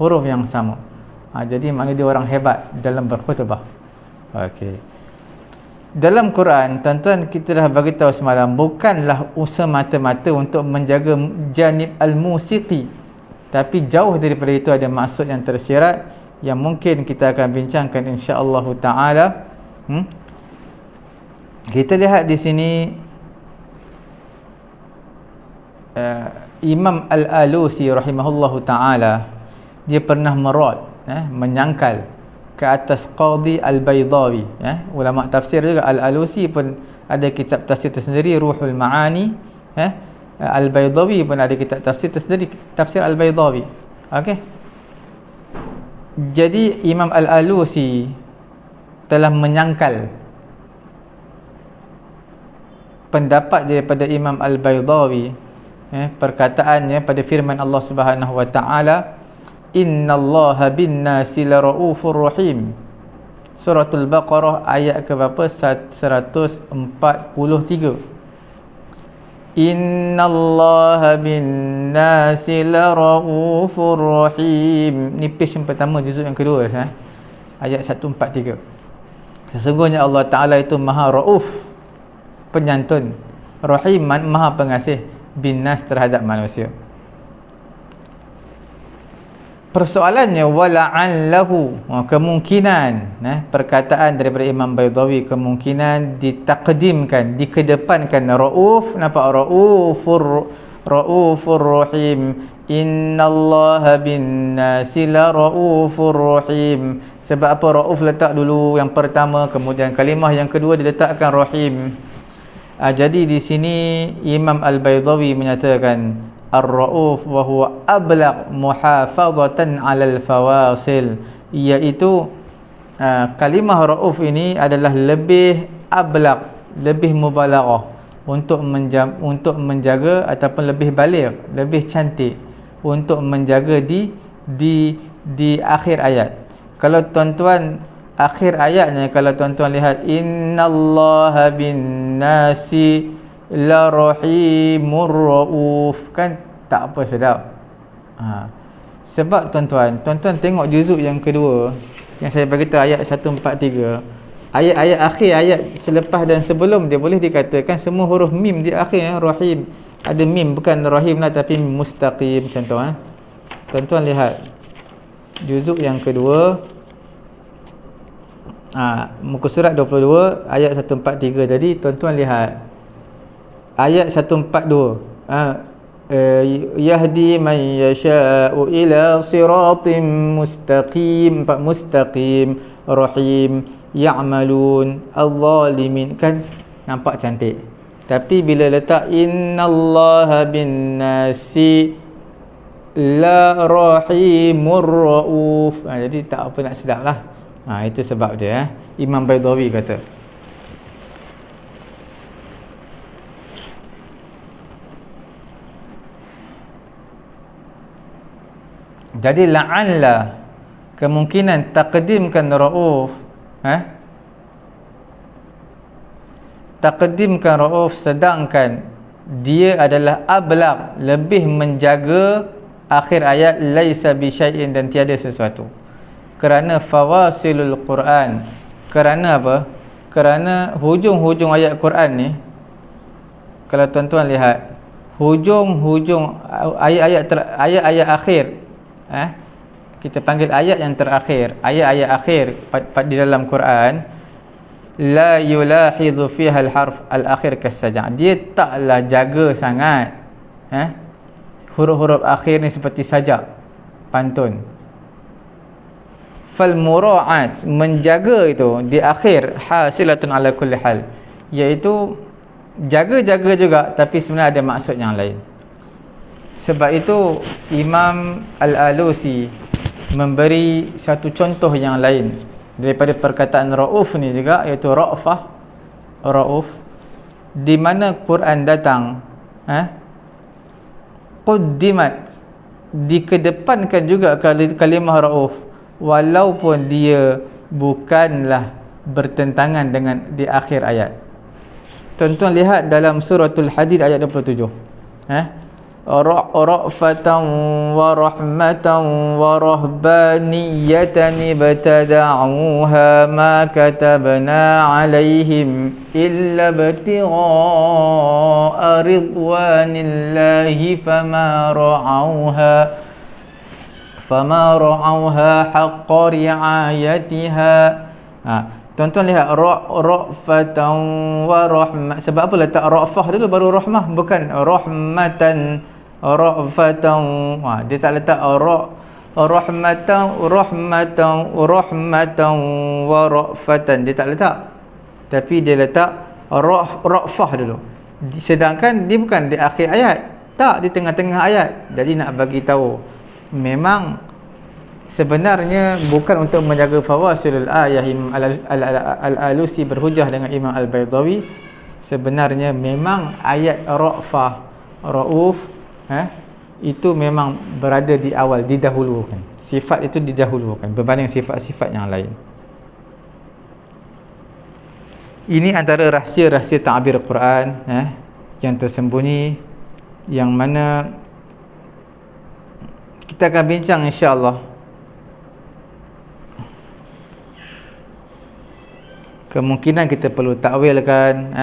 Speaker 1: huruf yang sama. Jadi maknanya dia orang hebat dalam berkhutbah. Okey. Dalam Quran, tuan-tuan, kita dah bagi tahu semalam, bukanlah usaha mata-mata untuk menjaga janib al-musiqi, tapi jauh daripada itu ada maksud yang tersirat yang mungkin kita akan bincangkan insya-Allah taala. Kita lihat di sini Imam Al-Alusi rahimahullahu taala, dia pernah menyangkal ke atas Qadhi Al-Baydawi, ulama tafsir juga. Al-Alusi pun ada kitab tafsir tersendiri, Ruhul Ma'ani. Al-Baydawi pun ada kitab tafsir tersendiri, tafsir Al-Baydawi. Okey. Jadi Imam Al-Alusi telah menyangkal pendapat daripada Imam Al-Baydawi, perkataannya pada firman Allah Subhanahu wa taala, innallaha bin-nasi laraufur rahim. Suratul Baqarah ayat ke berapa? 143. Innallaha bin-nasi laraufur rahim. Ni page yang pertama, juzuk yang kedua, ayat 143. Sesungguhnya Allah Ta'ala itu maha rauf, penyantun, rahim, maha pengasih, bin-nas, terhadap manusia. Persoalannya wala'allahu, kemungkinan, perkataan daripada Imam Baydawi kemungkinan ditakdimkan, dikedepankan rauf, nampak, raufur rahim. Innallaha bin-nasi la raufur rahim. Sebab apa rauf letak dulu yang pertama, kemudian kalimah yang kedua diletakkan rahim. Jadi di sini Imam Al-Baydawi menyatakan Ar-Ra'uf wa huwa ablaq muhafazatan 'alal fawasil, iaitu kalimah Ra'uf ini adalah lebih ablaq, lebih mubalaghah untuk menjaga ataupun lebih baligh, lebih cantik untuk menjaga di akhir ayat. Kalau tuan-tuan akhir ayatnya, kalau tuan-tuan lihat, innallaha bin nasi la rahimur rauf, kan tak apa sedap. Sebab tuan-tuan tengok juzuk yang kedua yang saya beritahu, ayat 143. Ayat-ayat akhir, ayat selepas dan sebelum dia, boleh dikatakan semua huruf mim di akhir. Rahim ada mim, bukan rahim lah, tapi mustaqim. Contoh tuan-tuan lihat juzuk yang kedua, muka surat 22 ayat 143 tadi. Tuan-tuan lihat ayat 142, yahdi man yasha'u ila siratim mustaqim, mustaqim, rahim, ya'malun, al-zalimin, kan nampak cantik. Tapi bila letak innallaha bin nasi la rahimur rauf, jadi tak apa nak sedap lah. Itu sebab dia. Imam Baydawi kata. Jadi la'alla, kemungkinan takdimkan rauf, takdimkan rauf, sedangkan dia adalah ablaq, lebih menjaga akhir ayat laisa bi syai'in, dan tiada sesuatu. Kerana fawasilul Quran, kerana apa? Kerana hujung-hujung ayat Quran ni, kalau tuan-tuan lihat hujung-hujung ayat-ayat akhir, kita panggil ayat yang terakhir, ayat-ayat akhir di dalam Quran, la yulahidhu fiha al-harf al-akhir kas-saja', dia taklah jaga sangat huruf-huruf akhir ni seperti sajak, pantun. Fal mura'at, menjaga itu di akhir, hasilatun ala kulli hal, iaitu jaga-jaga juga, tapi sebenarnya ada maksud yang lain. Sebab itu Imam Al-Alusi memberi satu contoh yang lain daripada perkataan rauf ni juga, iaitu ra'fah, rauf, di mana Quran datang quddimat, dikedepankan juga kalimah rauf, walaupun dia bukanlah bertentangan dengan di akhir ayat. Tuan-tuan lihat dalam suratul Hadid ayat 27, ra'fatan wa rahmatan wa rahbaniyatan ibtada'uha ma katabna 'alaihim illa ibtigha'a ridwanillahi fama ra'auha haqqa ri'ayatiha. Tuan-tuan lihat ra'fatan wa rahmah. Sebab apa letak ra'fah dulu baru rahmah, bukan rahmatan, ra'fatan. Dia tak letak rahmatan wa ra'fatan, dia tak letak, tapi dia letak ra'fah dulu. Sedangkan dia bukan di akhir ayat, tak, di tengah-tengah ayat. Jadi nak bagi tahu, memang sebenarnya bukan untuk menjaga fawasilul ayah. Imam Al-Alusi berhujah dengan Imam Al-Baydawi, sebenarnya memang ayat ra'fah, rauf, itu memang berada di awal, didahulukan. Sifat itu didahulukan berbanding sifat-sifat yang lain. Ini antara rahsia-rahsia ta'bir Quran yang tersembunyi, yang mana kita akan bincang insya-Allah. Kemungkinan kita perlu takwilkan,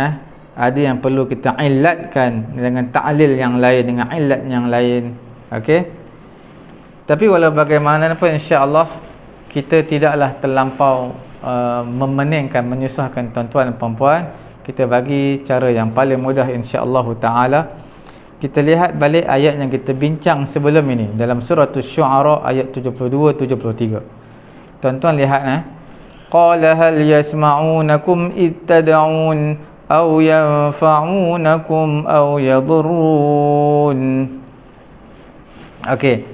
Speaker 1: ada yang perlu kita illatkan dengan ta'lil yang lain, dengan illat yang lain. Okey. Tapi walau bagaimanapun insya-Allah kita tidaklah terlampau memeningkan, menyusahkan tuan-tuan dan puan-puan. Kita bagi cara yang paling mudah insya-Allah taala. Kita lihat balik ayat yang kita bincang sebelum ini dalam surah Asy-Syu'ara ayat 72 73. Tuan-tuan lihat qala hal yasma'unakum id tad'un aw yanfa'unakum aw yadurrun. Okey.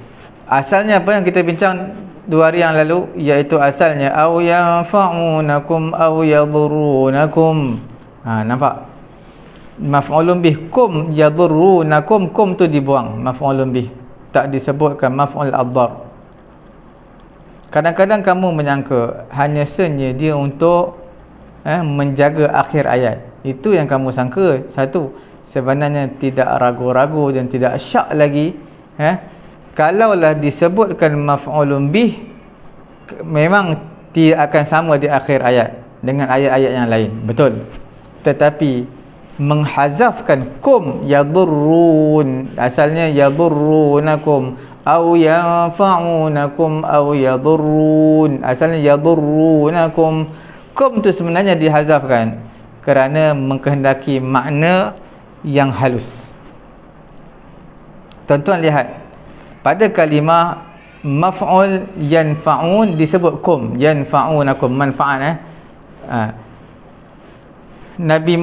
Speaker 1: Asalnya apa yang kita bincang 2 hari yang lalu, iaitu asalnya aw yanfa'unakum aw yadurrunakum. Nampak? Maf'ulun bih kum yadurrunakum, kum tu dibuang, maf'ulun bih. tak disebutkan maf'ul ad-dar. Kadang-kadang kamu menyangka hanya senyap dia untuk menjaga akhir ayat. Itu yang kamu sangka. Satu, sebenarnya tidak ragu-ragu dan tidak syak lagi. Kalaulah disebutkan maf'ulun bih, memang tidak akan sama di akhir ayat dengan ayat-ayat yang lain. Betul. Tetapi menghazafkan kum yadurrun, asalnya yadurrunakum au yanfa'unakum au yadurrun, asalnya yadurrunakum. Kum tu sebenarnya dihazafkan kerana mengkehendaki makna yang halus. Tuan-tuan lihat, pada kalimah maf'ul yanfa'un disebut kum, yanfa'unakum, manfaat. Nabi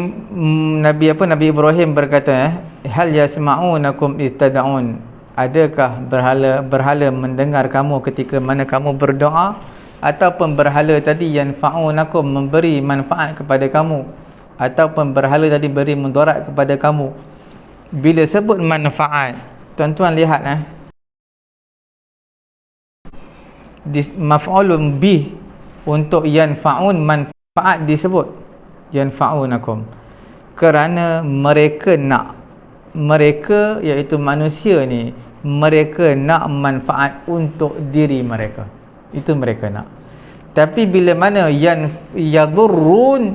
Speaker 1: Ibrahim berkata, hal yasma'unakum istada'un, adakah berhala mendengar kamu ketika mana kamu berdoa? Ataupun berhala tadi yanfa'unakum, memberi manfaat kepada kamu, ataupun berhala tadi beri mudarat kepada kamu. Bila sebut manfaat, tuan-tuan lihat maf'ulun bih untuk yanfa'un, manfaat disebut yanfa'unakum kerana mereka nak, mereka iaitu manusia ni, mereka nak manfaat untuk diri mereka, itu mereka nak. Tapi bila mana yadurrun,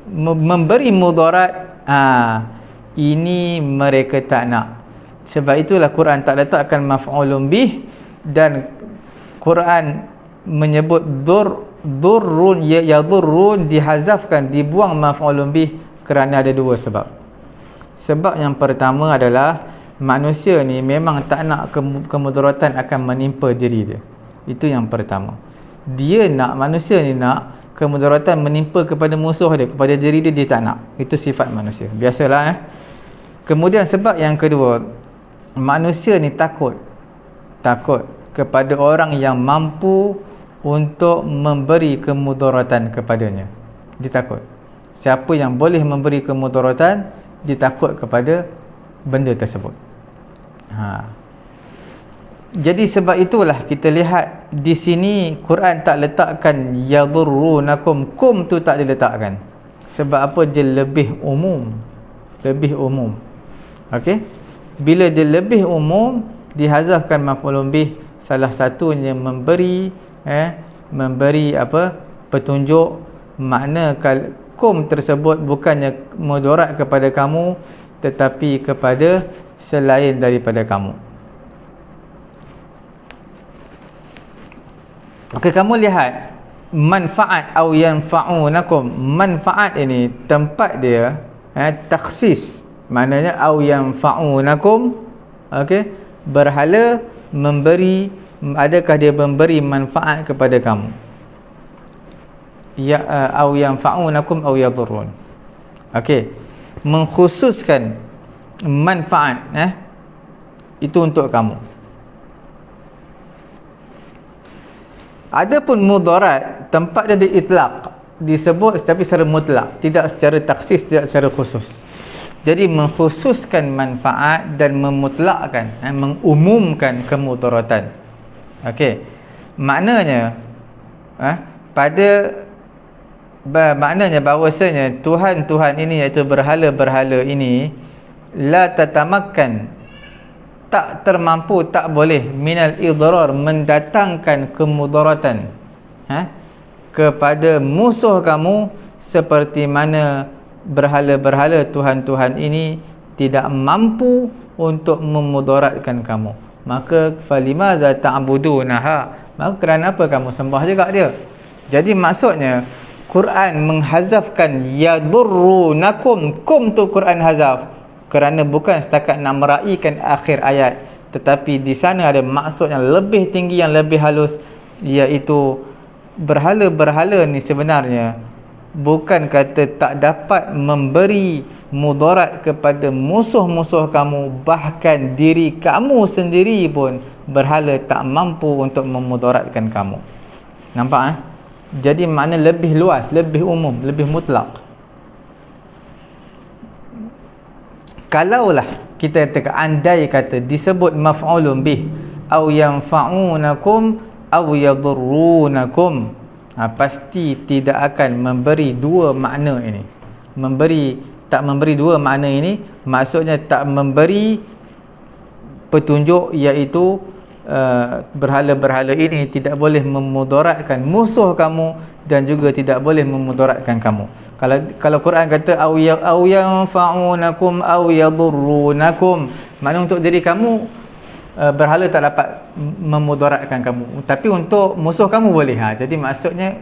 Speaker 1: memberi mudarat, ini mereka tak nak. Sebab itulah Quran tak letakkan maf'ulun bih, dan Quran menyebut durrun, yadurrun dihazafkan, dibuang maf'ulun bih kerana ada dua sebab. Sebab yang pertama adalah manusia ni memang tak nak kemudaratan akan menimpa diri dia. Itu yang pertama. Dia nak, manusia ni nak kemudaratan menimpa kepada musuh dia, kepada diri dia, dia tak nak. Itu sifat manusia. Biasalah. Kemudian sebab yang kedua, manusia ni takut kepada orang yang mampu untuk memberi kemudaratan kepadanya. Dia takut. Siapa yang boleh memberi kemudaratan, dia takut kepada benda tersebut. Jadi sebab itulah kita lihat di sini Quran tak letakkan yadurrunakum, kum tu tak diletakkan. Sebab apa? Dia lebih umum. Lebih umum. Okey? Bila dia lebih umum, dihazafkan maf'ulun bih, salah satunya memberi petunjuk makna kum tersebut bukannya mudarat kepada kamu, tetapi kepada selain daripada kamu. Okey, kamu lihat manfaat au yanfa'unakum. Manfaat ini tempat dia takhsis, maknanya au yanfa'unakum. Okey, berhala memberi, adakah dia memberi manfaat kepada kamu? Ya, au yanfa'unakum au yadurrun. Okey, mengkhususkan manfaat itu untuk kamu. Adapun mudarat, tempat dia diitlaq, disebut tapi secara mutlak, tidak secara taksis, tidak secara khusus. Jadi mengkhususkan manfaat dan memutlakkan, mengumumkan kemudaratan. Okey, maknanya maknanya bahawasanya Tuhan-Tuhan ini, iaitu berhala-berhala ini, la tatamakkan, tak termampu, tak boleh, minal idrar, mendatangkan kemudaratan kepada musuh kamu, seperti mana berhala-berhala Tuhan-Tuhan ini tidak mampu untuk memudaratkan kamu. Maka falimaza ta'budunaha, maka kerana apa kamu sembah juga dia. Jadi maksudnya Quran menghazafkan yadurrunakum, kum tu Quran hazaf kerana bukan setakat nak meraihkan akhir ayat, tetapi di sana ada maksud yang lebih tinggi, yang lebih halus, iaitu berhala-berhala ni sebenarnya bukan kata tak dapat memberi mudarat kepada musuh-musuh kamu, bahkan diri kamu sendiri pun berhala tak mampu untuk memudaratkan kamu. Nampak Jadi makna lebih luas, lebih umum, lebih mutlak. Kalaulah kita kata andai kata disebut maf'ulun bih, au yanfa'unakum au yadurrunakum, pasti tidak akan memberi dua makna ini. Tak memberi dua makna ini maksudnya tak memberi petunjuk, iaitu berhala-berhala ini tidak boleh memudaratkan musuh kamu dan juga tidak boleh memudaratkan kamu. Kalau Quran kata au yanfa'unakum au yadurrunakum, makna untuk diri kamu berhala tak dapat memudaratkan kamu, tapi untuk musuh kamu boleh. Jadi maksudnya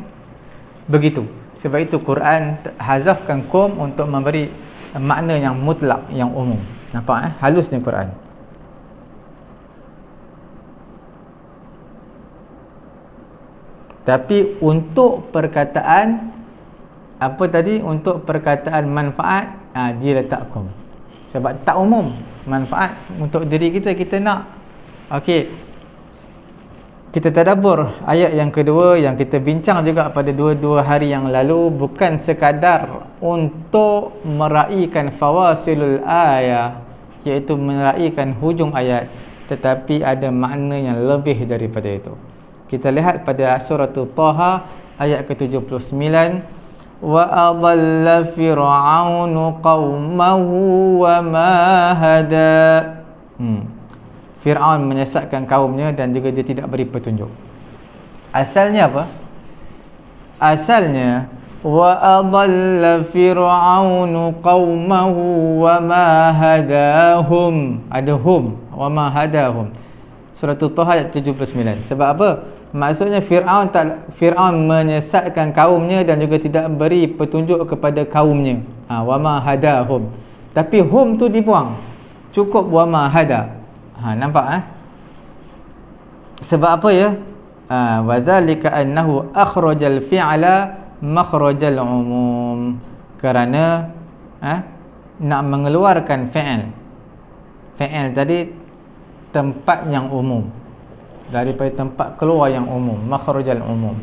Speaker 1: begitu. Sebab itu Quran hazafkan kum untuk memberi makna yang mutlak, yang umum. Nampak halusnya Quran. Tapi untuk perkataan apa tadi, untuk perkataan manfaat, dia letak kum. Sebab tak umum. Manfaat untuk diri kita, kita nak. Okey. Kita tadabbur ayat yang kedua yang kita bincang juga pada dua hari yang lalu, bukan sekadar untuk meraihkan fawasilul ayat, iaitu meraihkan hujung ayat, tetapi ada makna yang lebih daripada itu. Kita lihat pada surah Taha ayat ke-79, wa adalla fir'aunu qaumahu wa ma hada. Fir'aun menyesatkan kaumnya dan juga dia tidak beri petunjuk. Asalnya apa? Asalnya wa adalla fir'aunu qaumahu wa ma hadahum. Ada hum, wa ma hadahum. Surah Taha ayat 79. Sebab apa? Maksudnya Fir'aun menyesatkan kaumnya dan juga tidak beri petunjuk kepada kaumnya. Wa ma hadahum. Tapi hum tu dibuang. Cukup wa ma hada. Nampak sebab apa ya? Wa dzalika annahu akhrajal fi'la makhrajal umum. Kerana nak mengeluarkan fi'il. Fi'il tadi tempat yang umum, daripada tempat keluar yang umum, makhrajal umum.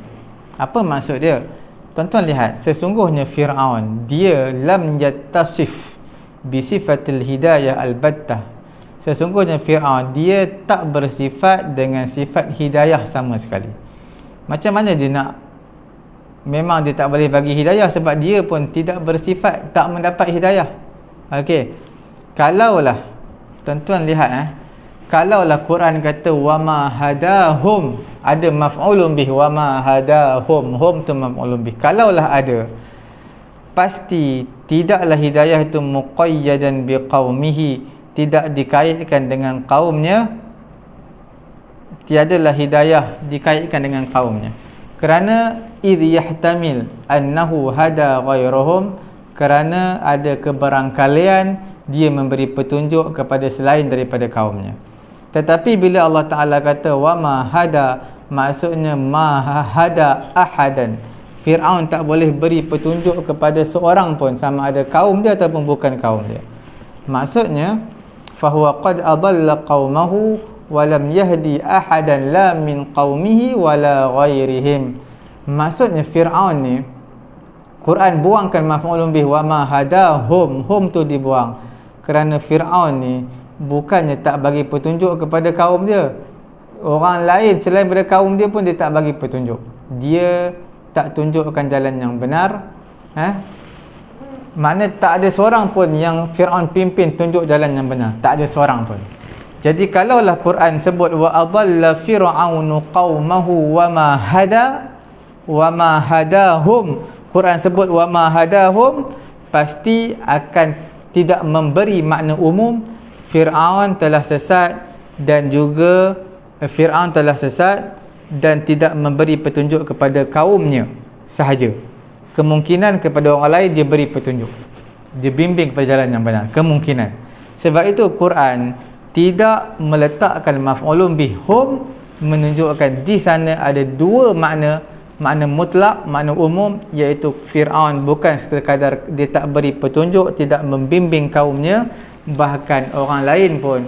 Speaker 1: Apa maksud dia? Tuan-tuan lihat, sesungguhnya Fir'aun dia lam yattasif bi sifatil hidayah albattah. Sesungguhnya Fir'aun dia tak bersifat dengan sifat hidayah sama sekali. Macam mana dia nak? Memang dia tak boleh bagi hidayah sebab dia pun tidak bersifat tak mendapat hidayah. Okey. Kalaulah tuan-tuan lihat kalaulah Quran kata wa ma hadahum, ada maf'ulun bih, wa ma hadahum, hum tu maf'ulun bih. Kalaulah ada, pasti tidaklah hidayah itu muqayyadan biqaumihi, tidak dikaitkan dengan kaumnya. Tiadalah hidayah dikaitkan dengan kaumnya. Kerana idh yahtamil annahu hada ghairahum, kerana ada kebarangkalian dia memberi petunjuk kepada selain daripada kaumnya. Tetapi bila Allah Ta'ala kata wa ma hada, maksudnya ma hada ahadan. Fir'aun tak boleh beri petunjuk kepada seorang pun, sama ada kaum dia ataupun bukan kaum dia. Maksudnya fahuwa qad adalla qaumahu wa lam yahdi ahadan la min qaumihi wa la ghairihim. Maksudnya Fir'aun ni, Quran buangkan maf'ulun bih wa ma hadahum, hum tu dibuang. Kerana Fir'aun ni bukannya tak bagi petunjuk kepada kaum dia, orang lain selain daripada kaum dia pun dia tak bagi petunjuk. Dia tak tunjukkan jalan yang benar. Makna tak ada seorang pun yang Fir'aun pimpin tunjuk jalan yang benar. Tak ada seorang pun. Jadi kalaulah Quran sebut wa adalla fir'aunu qaumahu wa ma hada wa ma hadahum, Quran sebut wa ma hadahum, pasti akan tidak memberi makna umum. Fir'aun telah sesat dan juga Fir'aun telah sesat dan tidak memberi petunjuk kepada kaumnya sahaja. Kemungkinan kepada orang lain dia beri petunjuk, dia bimbing kepada jalan yang benar, kemungkinan. Sebab itu Quran tidak meletakkan maf'ulun bih hum, menunjukkan di sana ada dua makna, makna mutlak, makna umum, iaitu Fir'aun bukan sekadar dia tak beri petunjuk, tidak membimbing kaumnya, bahkan orang lain pun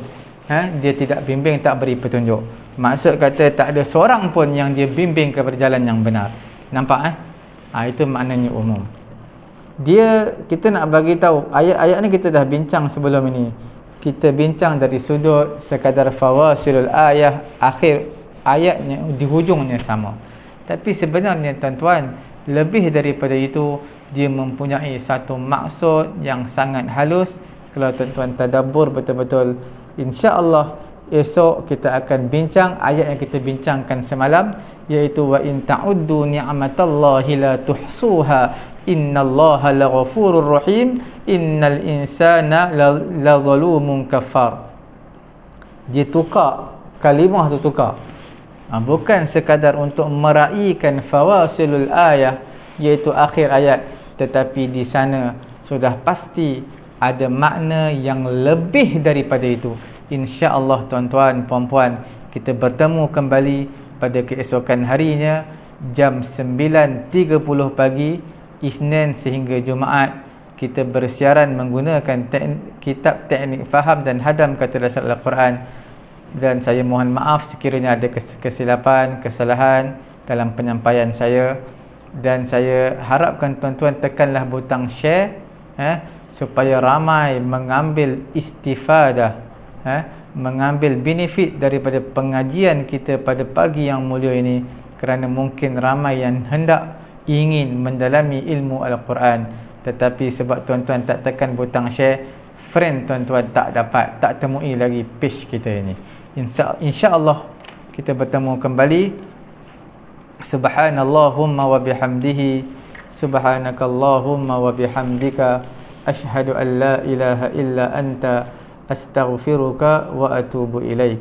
Speaker 1: dia tidak bimbing, tak beri petunjuk. Maksud kata tak ada seorang pun yang dia bimbing kepada jalan yang benar. Nampak itu maknanya umum. Kita nak bagi tahu ayat-ayat ni kita dah bincang sebelum ini. kita bincang dari sudut sekadar fawasilul ayah, akhir ayatnya di hujungnya sama. Tapi sebenarnya tuan-tuan, lebih daripada itu, dia mempunyai satu maksud yang sangat halus. Kalau tuan-tuan tadabbur betul-betul, insya-Allah esok kita akan bincang ayat yang kita bincangkan semalam, iaitu wa in ta'uddu ni'matallahi la tuhsuha innallaha laghafurur rahim innal insana la zalumun kafar. Dia tukar kalimah tu, tukar. Bukan sekadar untuk meraihkan fawasilul ayah, iaitu akhir ayat, tetapi di sana sudah pasti ada makna yang lebih daripada itu. InsyaAllah tuan-tuan, puan-puan, kita bertemu kembali pada keesokan harinya jam 9.30 pagi, Isnin sehingga Jumaat. Kita bersiaran menggunakan kitab Teknik Faham dan Hadam Kata Dasar Al-Quran. Dan saya mohon maaf sekiranya ada kesilapan, kesalahan dalam penyampaian saya. Dan saya harapkan tuan-tuan tekanlah butang share, supaya ramai mengambil istifadah, mengambil benefit daripada pengajian kita pada pagi yang mulia ini, kerana mungkin ramai yang hendak ingin mendalami ilmu Al-Quran, tetapi sebab tuan-tuan tak tekan butang share, friend tuan-tuan tak dapat, tak temui lagi page kita ini. InsyaAllah kita bertemu kembali. Subhanallahumma wa bihamdihi, subhanakallahumma wa bihamdika, ashhadu an la ilaha illa anta, astaghfiruka wa atubu ilaik.